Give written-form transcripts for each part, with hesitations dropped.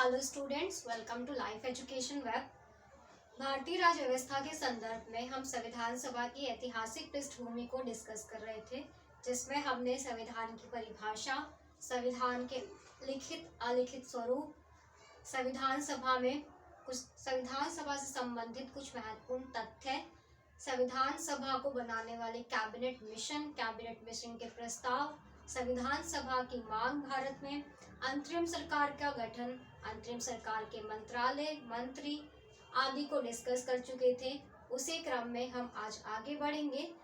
Hello students, welcome to Life Education Web. भारतीय राज्य व्यवस्था के संदर्भ में हम संविधान सभा की ऐतिहासिक पृष्ठभूमि को डिस्कस कर रहे थे, जिसमें हमने संविधान की परिभाषा, संविधान के लिखित अलिखित स्वरूप, संविधान सभा से संबंधित कुछ महत्वपूर्ण तथ्य, संविधान सभा को बनाने वाले कैबिनेट मिशन के प्रस्ताव, संविधान सभा की मांग भारत में, अंतरिम सरकार का गठन, अंतरिम सरकार के मंत्रालय, मंत्री आदि को डिस्कस कर चुके थे। उसी क्रम में हम आज आगे बढ़ेंगे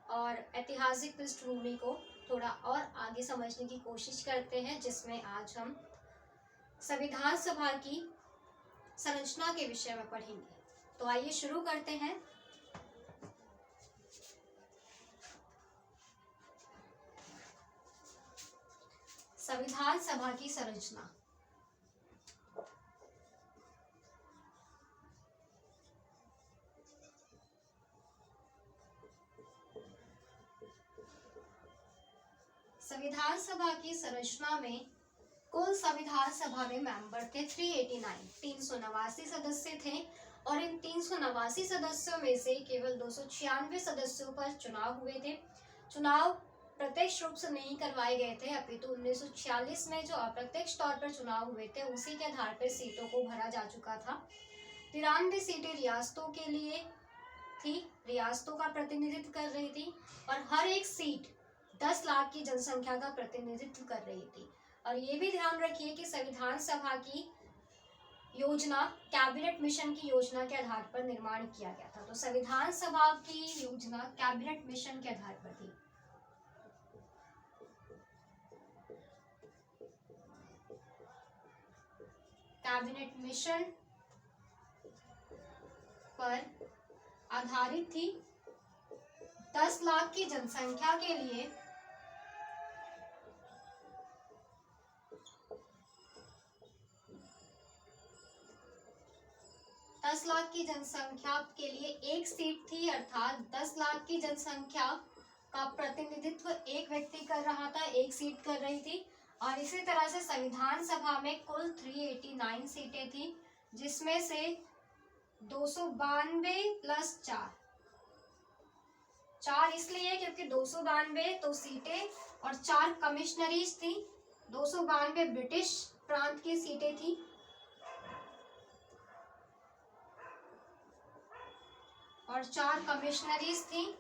और ऐतिहासिक पृष्ठभूमि को थोड़ा और आगे समझने की कोशिश करते हैं, जिसमें आज हम संविधान सभा की संरचना के विषय में पढ़ेंगे। तो आइए शुरू करते हैं। संविधान सभा की संरचना। संविधान सभा की संरचना में कुल संविधान सभा में मेंबर थे 389 सदस्य थे और इन 389 सदस्यों में से केवल 296 सदस्यों पर चुनाव हुए थे। चुनाव प्रत्यक्ष रूप से नहीं करवाए गए थे, अपितु 1946 में जो अप्रत्यक्ष तौर पर चुनाव हुए थे उसी के आधार पर सीटों को भरा जा चुका था। 93 सीटें रियासतों के लिए थी, रियासतों का प्रतिनिधित्व कर रही थी और हर एक सीट 10 लाख की जनसंख्या का प्रतिनिधित्व कर रही थी। और ये भी ध्यान रखिए कि संविधान सभा की योजना कैबिनेट मिशन की योजना के आधार पर निर्माण किया गया था। तो संविधान सभा की योजना कैबिनेट मिशन के आधार पर थी। कैबिनेट मिशन पर आधारित थी। 10 लाख की जनसंख्या के लिए 10 लाख की जनसंख्या के लिए एक सीट थी, अर्थात 10 लाख की जनसंख्या का प्रतिनिधित्व एक व्यक्ति कर रहा था, एक सीट कर रही थी। और इसी तरह से संविधान सभा में कुल 389 सीटें थी, जिसमें से 292 प्लस 4 इसलिए क्योंकि 292 तो सीटें और 4 कमिश्नरीज थी। 292 ब्रिटिश प्रांत की सीटें थी और 4 कमिश्नरीज थी।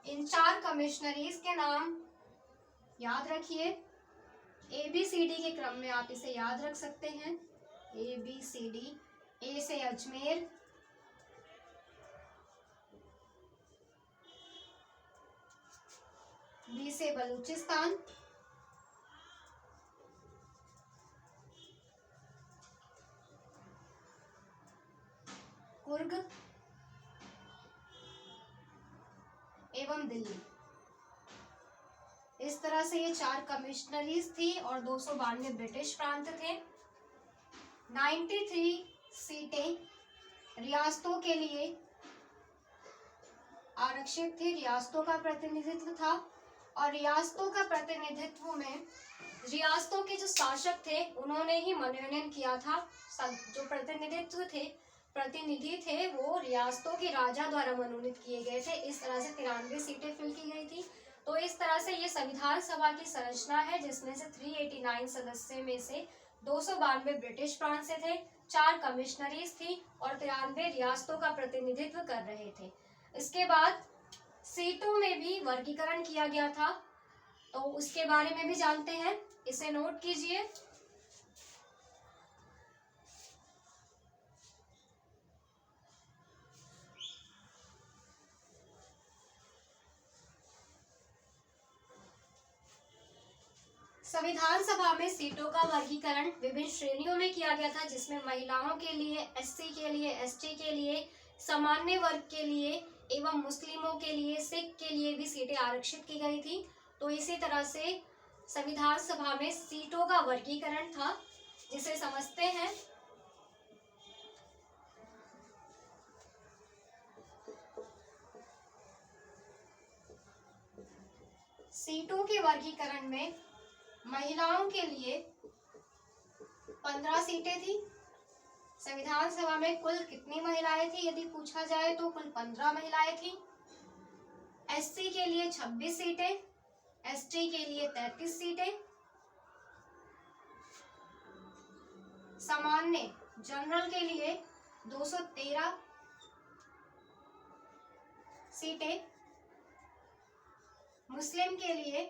इन 4 कमिश्नरीज के नाम याद रखिए। ABCD के क्रम में आप इसे याद रख सकते हैं। ABCD, A से अजमेर, B से बलूचिस्तान, कुर्ग एवं दिल्ली। इस तरह से ये 4 कमिश्नरीज थी और 292 ब्रिटिश प्रांत थे। 93 सीटें रियासतों के लिए आरक्षित थी, रियासतों का प्रतिनिधित्व था। और रियासतों का प्रतिनिधित्व में रियासतों के जो शासक थे उन्होंने ही मनोनयन किया था। जो प्रतिनिधि थे वो रियासतों के राजा द्वारा मनोनीत किए गए थे। इस तरह से 93 सीटें फिल की गई थी। तो इस तरह से ये संविधान सभा की संरचना है, जिसमें से 389 सदस्य में से 292 ब्रिटिश प्रांत से थे, 4 कमिश्नरीज थी और 93 रियासतों का प्रतिनिधित्व कर रहे थे। इसके बाद सीटों में भी वर्गीकरण किया गया था, तो उसके बारे में भी जानते हैं, इसे नोट कीजिए। संविधान सभा में सीटों का वर्गीकरण विभिन्न श्रेणियों में किया गया था, जिसमें महिलाओं के लिए, SC के लिए, ST के लिए, सामान्य वर्ग के लिए एवं मुस्लिमों के लिए, सिख के लिए भी सीटें आरक्षित की गई थी। तो इसी तरह से संविधान सभा में सीटों का वर्गीकरण था, जिसे समझते हैं। सीटों के वर्गीकरण में महिलाओं के लिए 15 सीटें थी। संविधान सभा में कुल कितनी महिलाएं थी यदि पूछा जाए तो कुल 15 महिलाएं थी। एससी के लिए 26 सीटें, एसटी के लिए 33 सीटें, सामान्य जनरल के लिए 213 सीटें, मुस्लिम के लिए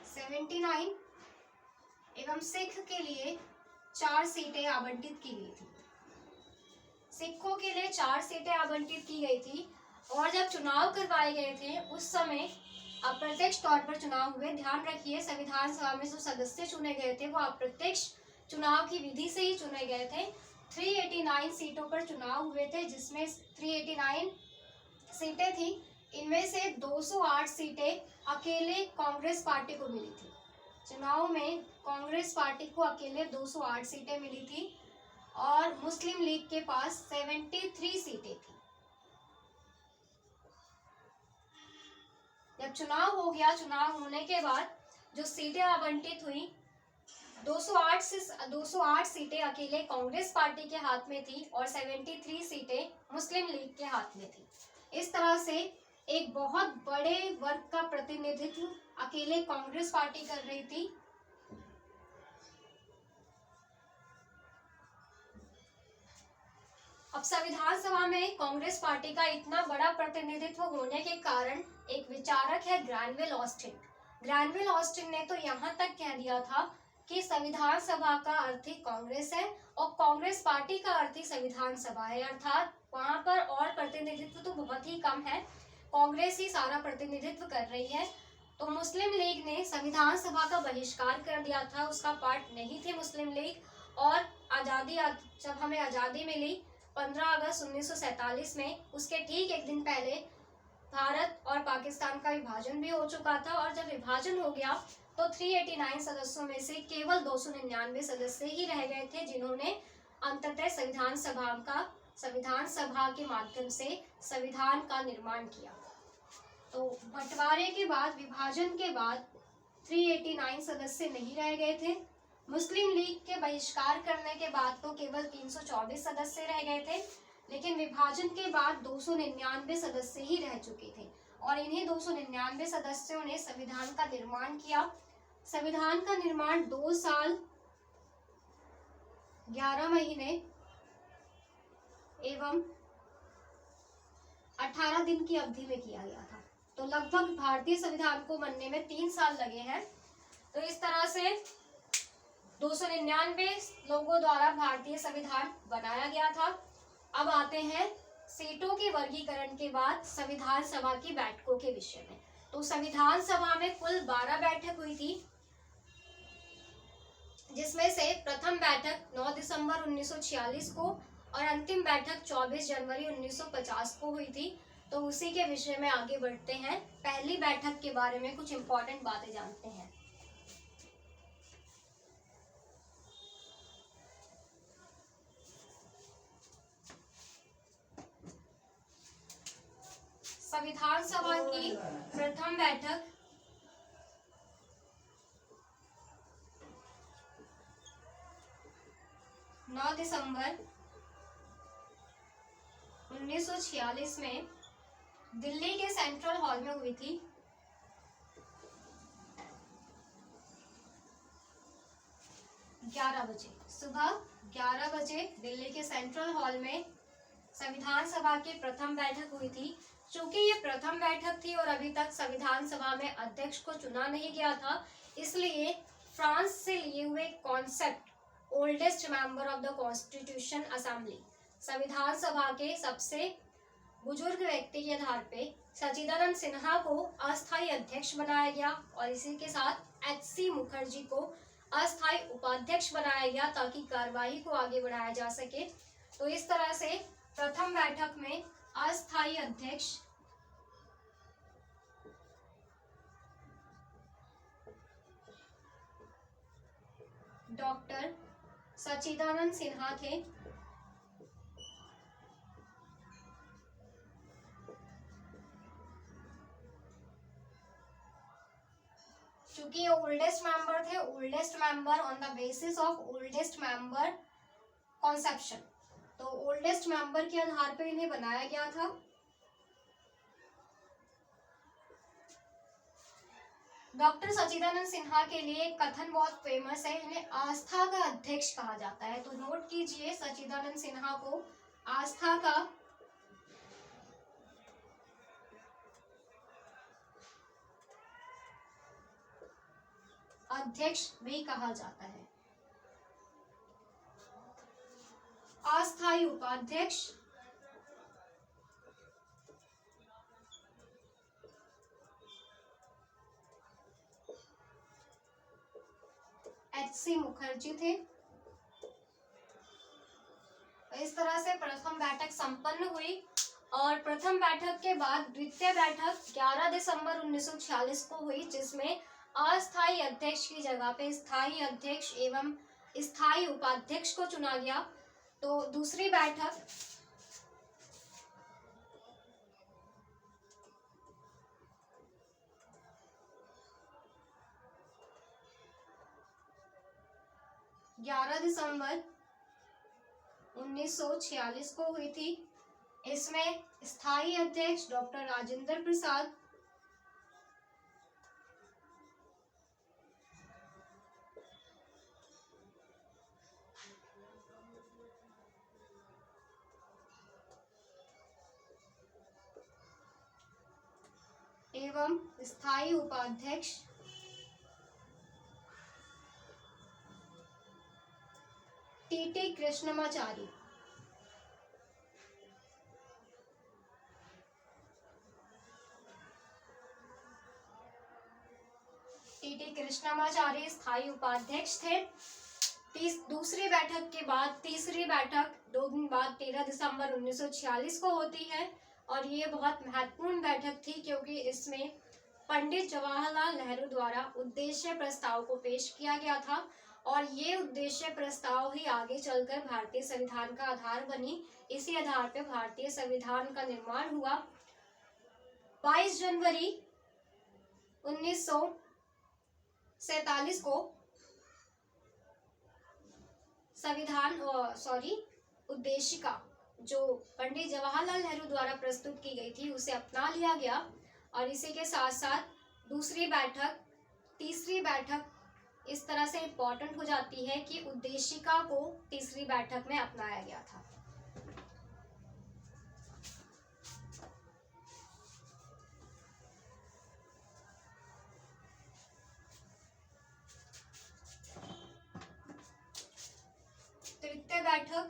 79 एवं सिख के लिए 4 सीटें आवंटित की गई थी। सिखों के लिए 4 सीटें आवंटित की गई थी और जब चुनाव करवाए गए थे उस समय अप्रत्यक्ष तौर पर चुनाव हुए। ध्यान रखिए, संविधान सभा में जो सदस्य चुने गए थे वो अप्रत्यक्ष चुनाव की विधि से ही चुने गए थे। 389 सीटों पर चुनाव हुए थे, जिसमें 389 सीटें थी। इनमें से 208 सीटें अकेले कांग्रेस पार्टी को मिली थी। चुनाव में कांग्रेस पार्टी को अकेले 208 सीटें मिली थी और मुस्लिम लीग के पास 73 सीटें थी। जब चुनाव हो गया, चुनाव होने के बाद जो सीटें आवंटित हुई 208 सीटें अकेले कांग्रेस पार्टी के हाथ में थी और 73 सीटें मुस्लिम लीग के हाथ में थी। इस तरह से एक बहुत बड़े वर्ग का प्रतिनिधित्व अकेले कांग्रेस पार्टी कर रही थी। अब संविधान सभा में कांग्रेस पार्टी का इतना बड़ा प्रतिनिधित्व होने के कारण एक विचारक है ग्रैनविल ऑस्टिन। ग्रैनविल ऑस्टिन ने तो यहाँ तक कह दिया था कि संविधान सभा का अर्थ ही कांग्रेस है और कांग्रेस पार्टी का अर्थ ही संविधान सभा है, अर्थात वहां पर और प्रतिनिधित्व तो बहुत ही कम है, कांग्रेस ही सारा प्रतिनिधित्व कर रही है। तो मुस्लिम लीग ने संविधान सभा का बहिष्कार कर दिया था, उसका पार्ट नहीं थी मुस्लिम लीग। और जब हमें आज़ादी मिली 15 अगस्त 1947 में, उसके ठीक एक दिन पहले भारत और पाकिस्तान का विभाजन भी हो चुका था और जब विभाजन हो गया तो 389 सदस्यों में से केवल 299 सदस्य ही रह गए थे जिन्होंने अंततः संविधान सभा के माध्यम से संविधान का निर्माण किया। तो बंटवारे के बाद, विभाजन के बाद 389 सदस्य नहीं रह गए थे। मुस्लिम लीग के बहिष्कार करने के बाद तो केवल 324 सदस्य रह गए थे, लेकिन विभाजन के बाद 299 सदस्य ही रह चुके थे और इन्हीं 299 सदस्यों ने संविधान का निर्माण किया। संविधान का निर्माण 2 साल 11 महीने एवं 18 दिन की अवधि में किया गया था। तो लगभग भारतीय संविधान को बनने में 3 साल लगे हैं। तो इस तरह से 299 लोगों द्वारा भारतीय संविधान बनाया गया था। अब आते हैं सीटों के वर्गीकरण के बाद संविधान सभा की बैठकों के विषय में। तो संविधान सभा में कुल 12 बैठक हुई थी, जिसमें से प्रथम बैठक 9 दिसंबर 1946 को और अंतिम बैठक 24 जनवरी 1950 को हुई थी। तो उसी के विषय में आगे बढ़ते हैं। पहली बैठक के बारे में कुछ इंपॉर्टेंट बातें जानते हैं। संविधान सभा की प्रथम बैठक 9 दिसंबर 1946 में दिल्ली के सेंट्रल हॉल में हुई थी। सुबह 11 बजे दिल्ली के सेंट्रल हॉल में संविधान सभा की प्रथम बैठक हुई थी। चूंकि ये प्रथम बैठक थी और अभी तक संविधान सभा में अध्यक्ष को चुना नहीं गया था, इसलिए फ्रांस से लिए हुए concept oldest member of the constitution assembly, संविधान सभा के सबसे बुजुर्ग व्यक्ति के आधार पे सचिदानंद सिन्हा को अस्थायी अध्यक्ष बनाया गया और इसी के साथ एच.सी. मुखर्जी को अस्थायी उपाध्यक्ष बनाया गया ताकि कार्यवाही को आगे बढ़ाया जा सके। तो इस तरह से प्रथम बैठक में अस्थायी अध्यक्ष डॉक्टर सचिदानंद सिन्हा थे। क्योंकि ये ओल्डेस्ट मेंबर थे, oldest member on the basis of oldest member conception, तो ओल्डेस्ट मेंबर के आधार पर इन्हें बनाया गया था। डॉक्टर सच्चिदानंद सिन्हा के लिए एक कथन बहुत फेमस है, इन्हें आस्था का अध्यक्ष कहा जाता है। तो नोट कीजिए, सच्चिदानंद सिन्हा को आस्था का अध्यक्ष भी कहा जाता है। अस्थायी उपाध्यक्ष, एच.सी. मुखर्जी थे। इस तरह से प्रथम बैठक संपन्न हुई और प्रथम बैठक के बाद द्वितीय बैठक 11 दिसंबर 1946 को हुई, जिसमें अस्थायी अध्यक्ष की जगह पे स्थायी अध्यक्ष एवं स्थायी उपाध्यक्ष को चुना गया। तो दूसरी बैठक 11 दिसंबर 1946 को हुई थी। इसमें स्थायी अध्यक्ष डॉक्टर राजेंद्र प्रसाद, एवं स्थायी उपाध्यक्ष टी.टी. कृष्णमाचारी। टी.टी. कृष्णमाचारी स्थायी उपाध्यक्ष थे। दूसरी बैठक के बाद तीसरी बैठक 2 दिन बाद 13 दिसंबर 1946 को होती है और ये बहुत महत्वपूर्ण बैठक थी, क्योंकि इसमें पंडित जवाहरलाल नेहरू द्वारा उद्देश्य प्रस्ताव को पेश किया गया था और ये उद्देश्य प्रस्ताव ही आगे चलकर भारतीय संविधान का आधार बनी। इसी आधार पर भारतीय संविधान का निर्माण हुआ। 22 जनवरी 1947 को उद्देशिका जो पंडित जवाहरलाल नेहरू द्वारा प्रस्तुत की गई थी उसे अपना लिया गया और इसी के साथ साथ दूसरी बैठक, तीसरी बैठक इस तरह से इम्पोर्टेंट हो जाती है कि उद्देशिका को तीसरी बैठक में अपनाया गया था। तृतीय बैठक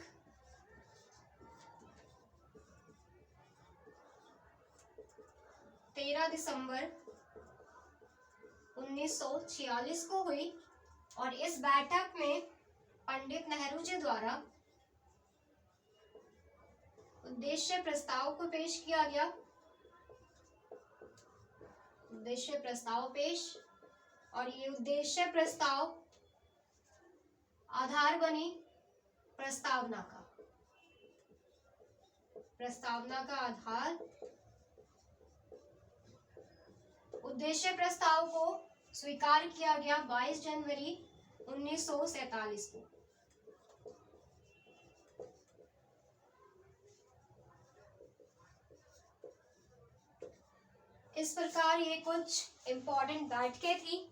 13 दिसंबर 1946 को हुई और इस बैठक में पंडित नेहरू जी द्वारा उद्देश्य प्रस्ताव को पेश किया गया। उद्देश्य प्रस्ताव पेश और ये उद्देश्य प्रस्ताव आधार बनी प्रस्तावना का आधार। उद्देश्य प्रस्ताव को स्वीकार किया गया 22 जनवरी 1947 को। इस प्रकार ये कुछ इम्पोर्टेंट बैठकें थी।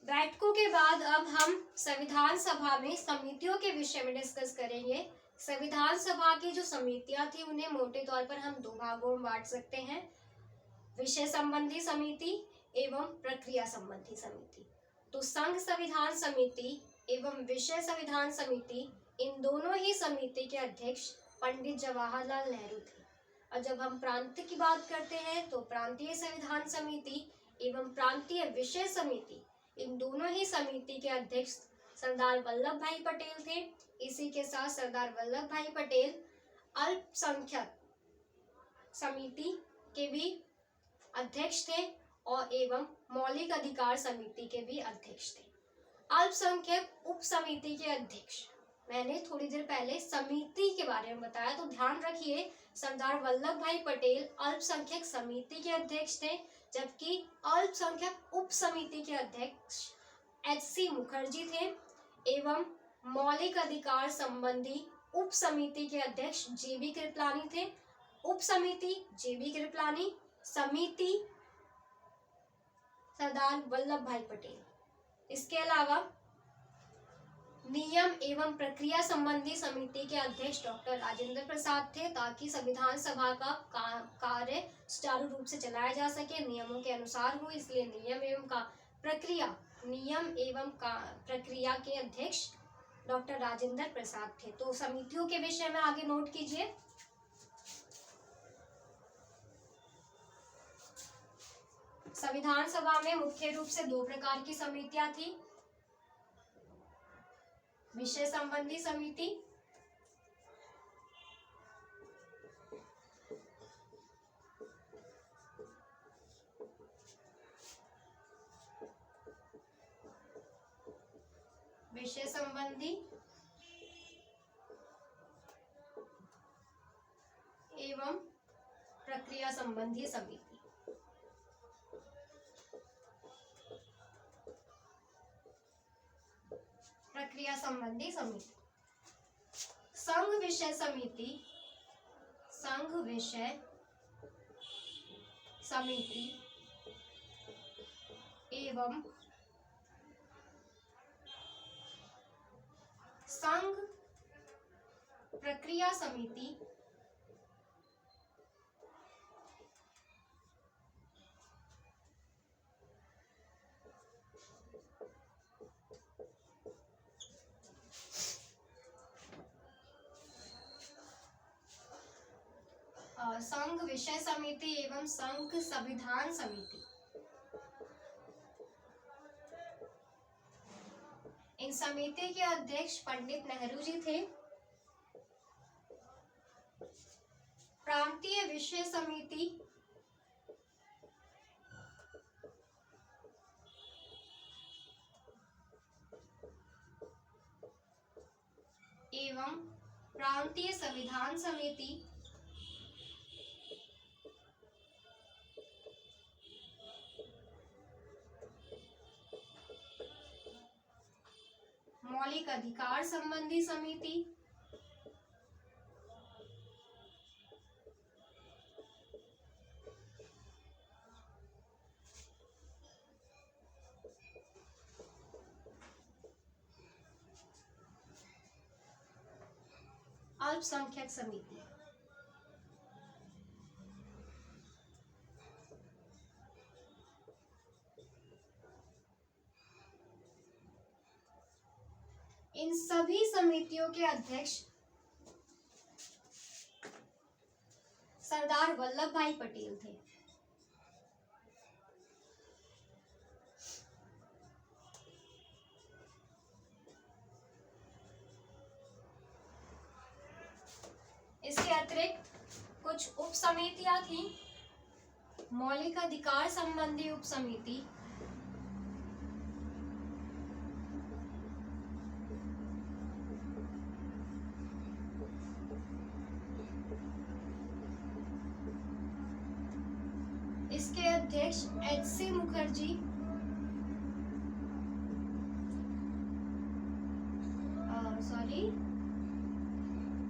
बैठकों के बाद अब हम संविधान सभा में समितियों के विषय में डिस्कस करेंगे। संविधान सभा की जो समितियां थी उन्हें मोटे तौर पर हम 2 भागों में बांट सकते हैं, विषय संबंधी समिति एवं प्रक्रिया संबंधी समिति। तो संघ संविधान समिति एवं विषय संविधान समिति, इन दोनों ही समिति के अध्यक्ष पंडित जवाहरलाल नेहरू थे। और जब हम प्रांत की बात करते हैं तो प्रांतीय संविधान समिति एवं प्रांतीय विषय समिति, इन दोनों ही समिति के अध्यक्ष सरदार वल्लभ भाई पटेल थे। इसी के साथ सरदार वल्लभ भाई पटेल अल्पसंख्यक समिति के भी अध्यक्ष थे और एवं मौलिक अधिकार समिति के भी अध्यक्ष थे। अल्पसंख्यक उप समिति के अध्यक्ष, मैंने थोड़ी देर पहले समिति के बारे में बताया, तो ध्यान रखिए सरदार वल्लभ भाई पटेल अल्पसंख्यक समिति के अध्यक्ष थे, जबकि अल्पसंख्यक उप समिति के अध्यक्ष HC मुखर्जी थे एवं मौलिक अधिकार संबंधी उप समिति के अध्यक्ष JB कृपलानी थे। उप समिति JB कृपलानी, समिति सरदार वल्लभ भाई पटेल। इसके अलावा नियम एवं प्रक्रिया संबंधी समिति के अध्यक्ष डॉक्टर राजेंद्र प्रसाद थे, ताकि संविधान सभा का कार्य सुचारू रूप से चलाया जा सके, नियमों के अनुसार हो, इसलिए नियम एवं प्रक्रिया के अध्यक्ष डॉक्टर राजेंद्र प्रसाद थे। तो समितियों के विषय में आगे नोट कीजिए। संविधान सभा में मुख्य रूप से 2 प्रकार की समितियां थी। विषय संबंधी समिति एवं प्रक्रिया संबंधी समिति। प्रक्रिया संबंधी समिति, संघ विषय समिति एवं संघ प्रक्रिया समिति संघ विषय समिति एवं संघ संविधान समिति। इन समिति के अध्यक्ष पंडित नेहरू जी थे। प्रांतीय विषय समिति एवं प्रांतीय संविधान समिति मौलिक अधिकार संबंधी समिति अल्पसंख्यक समिति। इन सभी समितियों के अध्यक्ष सरदार वल्लभ भाई पटेल थे। इसके अतिरिक्त कुछ उप समितियां थी। मौलिक अधिकार संबंधी उप समिति, इसके अध्यक्ष HC मुखर्जी,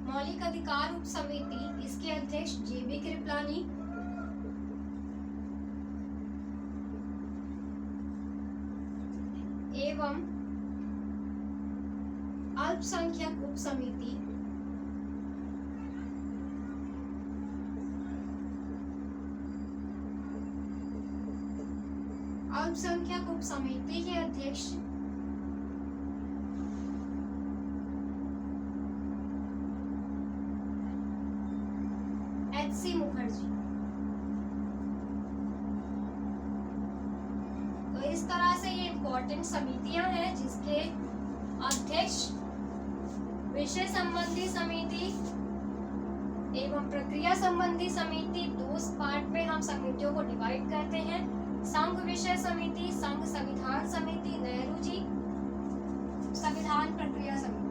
मौलिक अधिकार उप समिति, इसके अध्यक्ष JB कृपलानी, एवं अल्पसंख्यक उप समिति अल्पसंख्यक उप समिति के अध्यक्ष HC मुखर्जी। तो इस तरह से ये इम्पोर्टेंट समितियां हैं जिसके अध्यक्ष विषय संबंधी समिति एवं प्रक्रिया संबंधी समिति, 2 पार्ट में हम समितियों को डिवाइड करते हैं। संघ विषय समिति, संघ संविधान समिति, नेहरू जी संविधान प्रक्रिया समिति।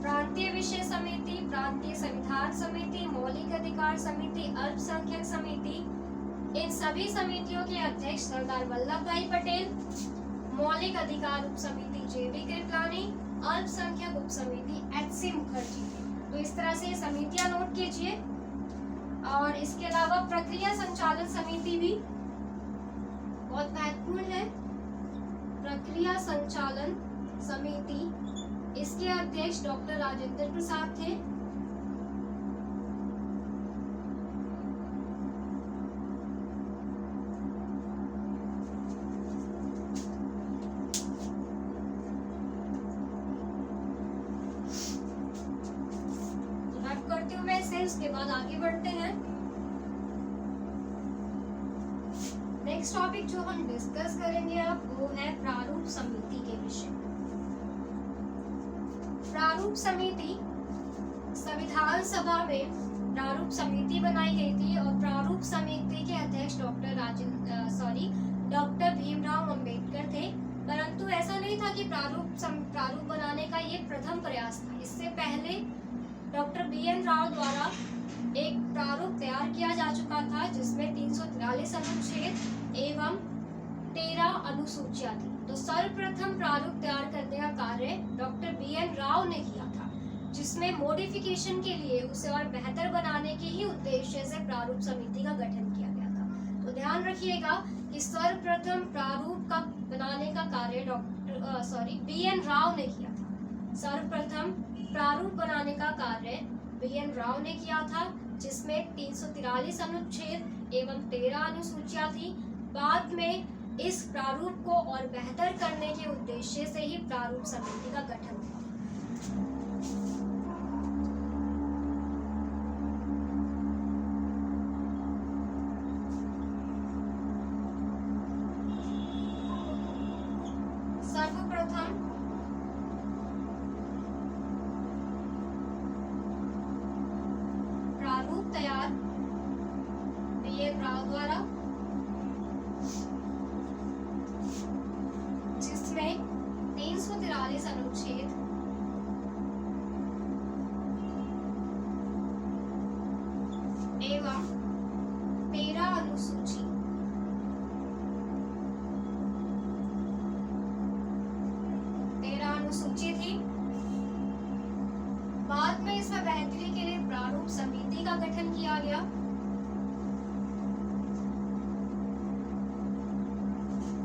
प्रांतीय विषय समिति, प्रांतीय संविधान समिति, मौलिक अधिकार समिति, अल्पसंख्यक समिति, इन सभी समितियों के अध्यक्ष सरदार वल्लभ भाई पटेल, मौलिक अधिकार उप समिति JB कृपलानी, अल्पसंख्यक उप समिति HC मुखर्जी। तो इस तरह से समितियां नोट कीजिए। और इसके अलावा प्रक्रिया संचालन समिति भी बहुत महत्वपूर्ण है। प्रक्रिया संचालन समिति, इसके अध्यक्ष डॉक्टर राजेंद्र प्रसाद थे। करती हूँ मैं इसे, उसके बाद आगे बढ़ते हैं। नेक्स्ट टॉपिक जो हम डिस्कस करेंगे अब वो है प्रारूप समिति के विषय। प्रारूप समिति, संविधान सभा में प्रारूप समिति बनाई गई थी और प्रारूप समिति के अध्यक्ष डॉक्टर भीमराव अंबेडकर थे। परंतु ऐसा नहीं था कि प्रारूप बनाने का ये प्रथम प्रयास था। इससे पहले डॉक्टर BN राव द्वारा एक प्रारूप तैयार किया जा चुका था जिसमें 343 अनुच्छेद एवं 13 अनुसूचियां थी। तो सर्वप्रथम प्रारूप तैयार करने का कार्य डॉक्टर BN राव ने किया था, जिसमें मॉडिफिकेशन के लिए उसे और बेहतर बनाने के ही उद्देश्य से प्रारूप समिति का गठन किया गया था। तो ध्यान रखिएगा कि सर्वप्रथम प्रारूप का बनाने का कार्य BN राव ने किया था। सर्वप्रथम प्रारूप बनाने का कार्य BN राव ने किया था, जिसमें 343 अनुच्छेद एवं 13 अनुसूचियां थी। बाद में इस प्रारूप को और बेहतर करने के उद्देश्य से ही प्रारूप समिति का गठन हुआ। सर्वप्रथम प्रारूप तैयार BN राव द्वारा, जिसमें 343 अनुच्छेद एवं 13 अनुसूची, 13 अनुसूची थी। बाद में इसमें बेहतरी के लिए प्रारूप समिति का गठन किया गया।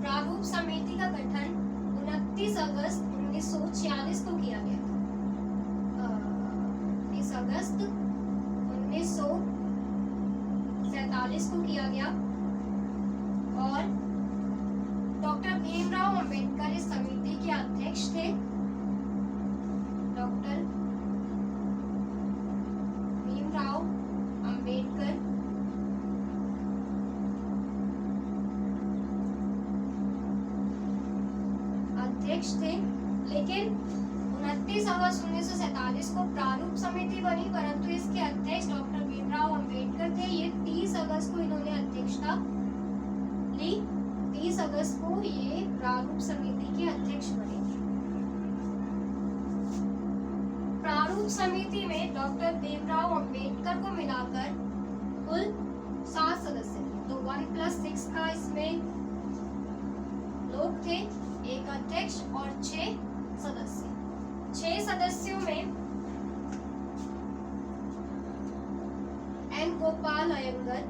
प्रारूप समिति का गठन 29 अगस्त 1946 को किया गया। 29 अगस्त 1947 को किया गया और डॉक्टर भीमराव अंबेडकर इस समिति के अध्यक्ष थे। डॉक्टर भीमराव अंबेडकर अध्यक्ष थे। लेकिन 29 अगस्त 1947 को प्रारूप समिति बनी, परंतु इसके अध्यक्ष डॉक्टर भीमराव अंबेडकर थे। ये 30 अगस्त को इन्होंने अध्यक्षता ली। 30 अगस्त को ये प्रारूप समिति के अध्यक्ष बने। प्रारूप समिति में डॉक्टर भीमराव अंबेडकर को मिलाकर कुल 7 सदस्य थे। तो 1+6 का इसमें लोग थे, एक अध्यक्ष और 6 सदस्य। 6 सदस्यों में N. Gopal Iyengar,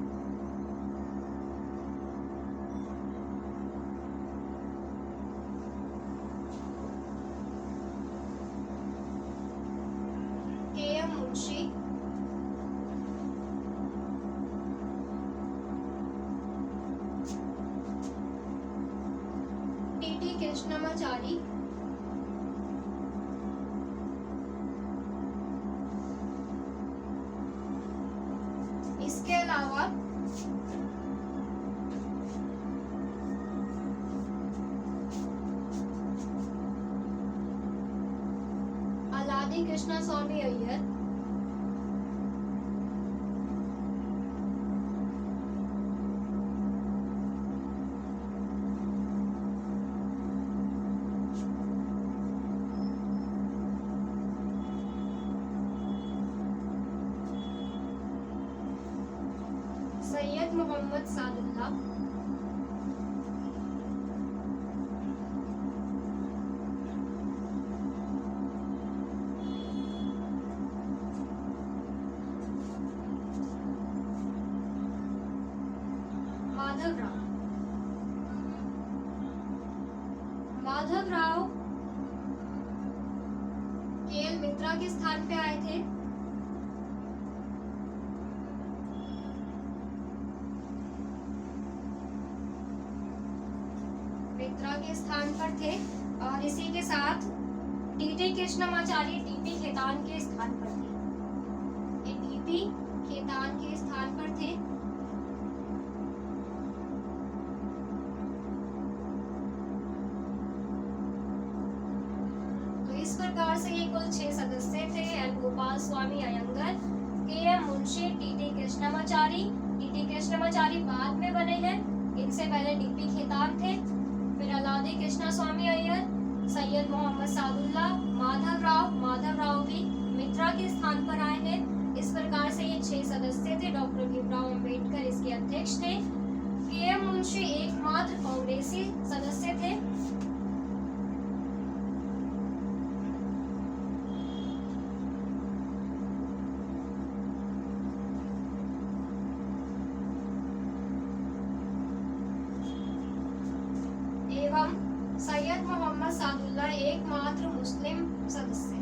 K.M. Munshi, T.T. Krishnamachari, इसके अलावा अलादी कृष्णा स्वामी अय्यर, सैयद मोहम्मद सादुल्लाह, माधव राव केएल मित्रा के स्थान पे आए थे। मित्रा के स्थान पर थे और इसी के साथ टीटी कृष्णमाचार्य टीपी खेतान के स्थान पर थे। ये टीपी खेतान के स्थान पर थे। इस प्रकार से ये कुल 6 सदस्य थे। L Gopal Swami Ayyangar, K M Munshi, TT Krishnamachari. TT Krishnamachari बाद में बने हैं, इनसे पहले टीपी खेतान थे। फिर अलादी कृष्णा स्वामी अय्यर, सैयद मोहम्मद सादुल्लाह, माधव राव भी मित्रा के स्थान पर आए हैं। इस प्रकार से ये 6 सदस्य थे। डॉक्टर भीमराव अंबेडकर इसके अध्यक्ष थे। के एम मुंशी एकमात्र कांग्रेसी सदस्य थे। एवं सैयद मोहम्मद सादुल्लाह एकमात्र मुस्लिम सदस्य।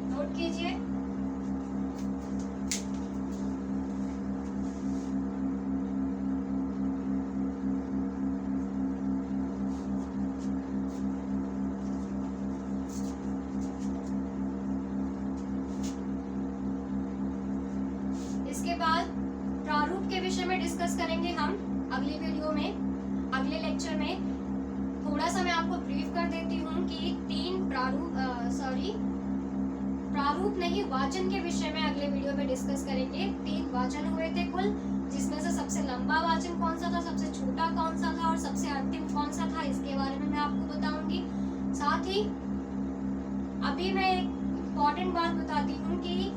नोट कीजिए। इसके बाद प्रारूप के विषय में डिस्कस करेंगे हम अगली वीडियो में। अगले लेक्चर में थोड़ा सा मैं आपको ब्रीफ कर देती हूँ कि 3 प्रारूप नहीं, वाचन के विषय में अगले वीडियो में डिस्कस करेंगे। 3 वाचन हुए थे कुल, जिसमें से सबसे लंबा वाचन कौन सा था, सबसे छोटा कौन सा था और सबसे अंतिम कौन सा था, इसके बारे में मैं आपको बताऊंगी। साथ ही अभी मैं एक इम्पॉर्टेंट बात बताती हूँ कि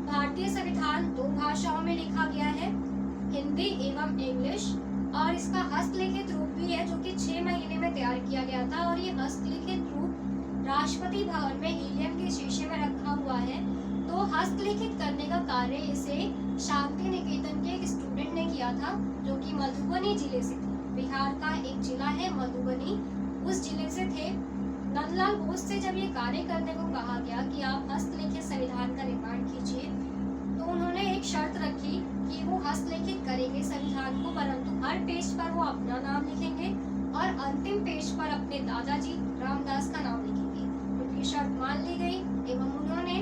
भारतीय संविधान 2 भाषाओं में लिखा गया है, हिंदी एवं इंग्लिश, और इसका हस्तलिखित रूप भी है जो कि 6 महीने में तैयार किया गया था। और ये हस्तलिखित रूप राष्ट्रपति भवन में हीलियम के शीशे में रखा हुआ है। तो हस्तलिखित करने का कार्य इसे शांति निकेतन के एक स्टूडेंट ने किया था, जो कि मधुबनी जिले से थे। बिहार का एक जिला है मधुबनी, उस जिले से थे। नंदलाल बोस से जब ये कार्य करने को कहा गया कि आप हस्तलिखित संविधान का निर्माण कीजिए, तो उन्होंने एक शर्त रखी कि वो हस्तलिखित करेंगे संविधान को, परंतु हर पेज पर वो अपना नाम लिखेंगे और अंतिम पेज पर अपने दादाजी रामदास का नाम लिखेंगे। उनकी शर्त मान ली गई एवं उन्होंने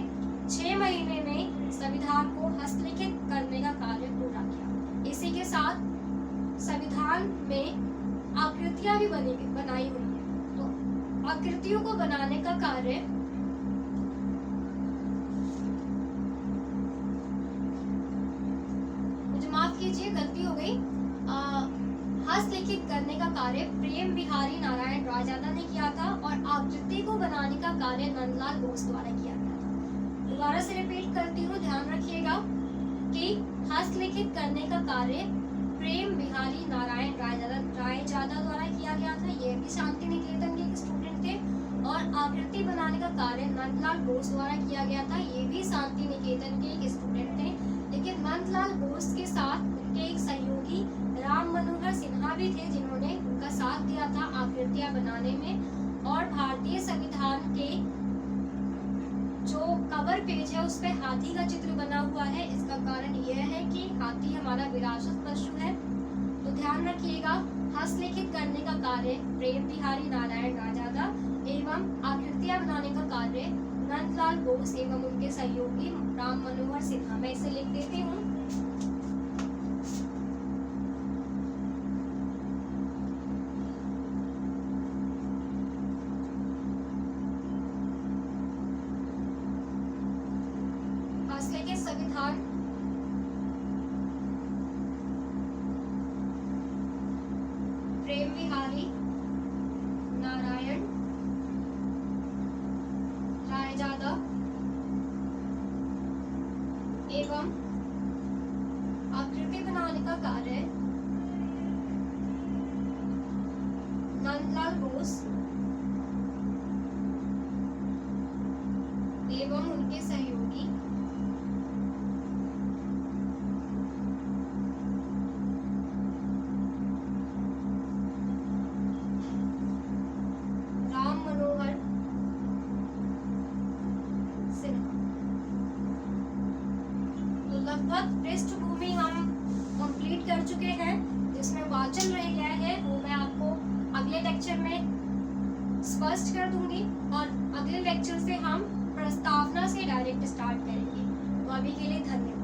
6 महीने में संविधान को हस्तलिखित करने का कार्य पूरा किया। इसी के साथ संविधान में आकृतियां भी बनाई हुई है। तो आकृतियों को बनाने का कार्य मुझे माफ कीजिए, गलती हो गई। हस्तलिखित करने का कार्य प्रेम बिहारी नारायण रायजादा ने किया था और आकृति को बनाने का कार्य नंदलाल बोस द्वारा किया गया था। दोबारा से रिपीट करती हूँ, ध्यान रखिएगा कि हस्तलिखित करने का कार्य प्रेम बिहारी नारायण रायजादा द्वारा किया गया था। ये भी शांति निकेतन के एक स्टूडेंट थे। और आकृति बनाने का कार्य नंदलाल बोस द्वारा किया गया था। ये भी शांति निकेतन के एक स्टूडेंट थे। लेकिन नंदलाल बोस के साथ उनके एक सहयोगी राम मनोहर सिन्हा भी थे, जिन्होंने उनका साथ दिया था आकृतियां बनाने में। और भारतीय संविधान के जो कवर पेज है उस पे हाथी का चित्र बना हुआ है। इसका कारण यह है कि हाथी हमारा विरासत पशु है। तो ध्यान रखिएगा, हस्तलिखित करने का कार्य प्रेम बिहारी नारायण रायजादा एवं आकृतियां बनाने का कार्य नंदलाल बोस एवं उनके सहयोगी राम मनोहर सिन्हा। मैं इसे लिख देती हूँ। हस्तलिखित संविधान प्रेम बिहारी नारायण एवं आकृति बनाने का कार्य नंदलाल बोस एवं उनके सहयोगी राम मनोहर सिन्हा। तो लगभग पृष्ठभूमि हम कंप्लीट कर चुके हैं, जिसमें वाचन रह गया है वो मैं आपको अगले लेक्चर में स्पष्ट कर दूंगी, और अगले लेक्चर से हम प्रस्तावना से डायरेक्ट स्टार्ट करेंगे। तो अभी के लिए धन्यवाद।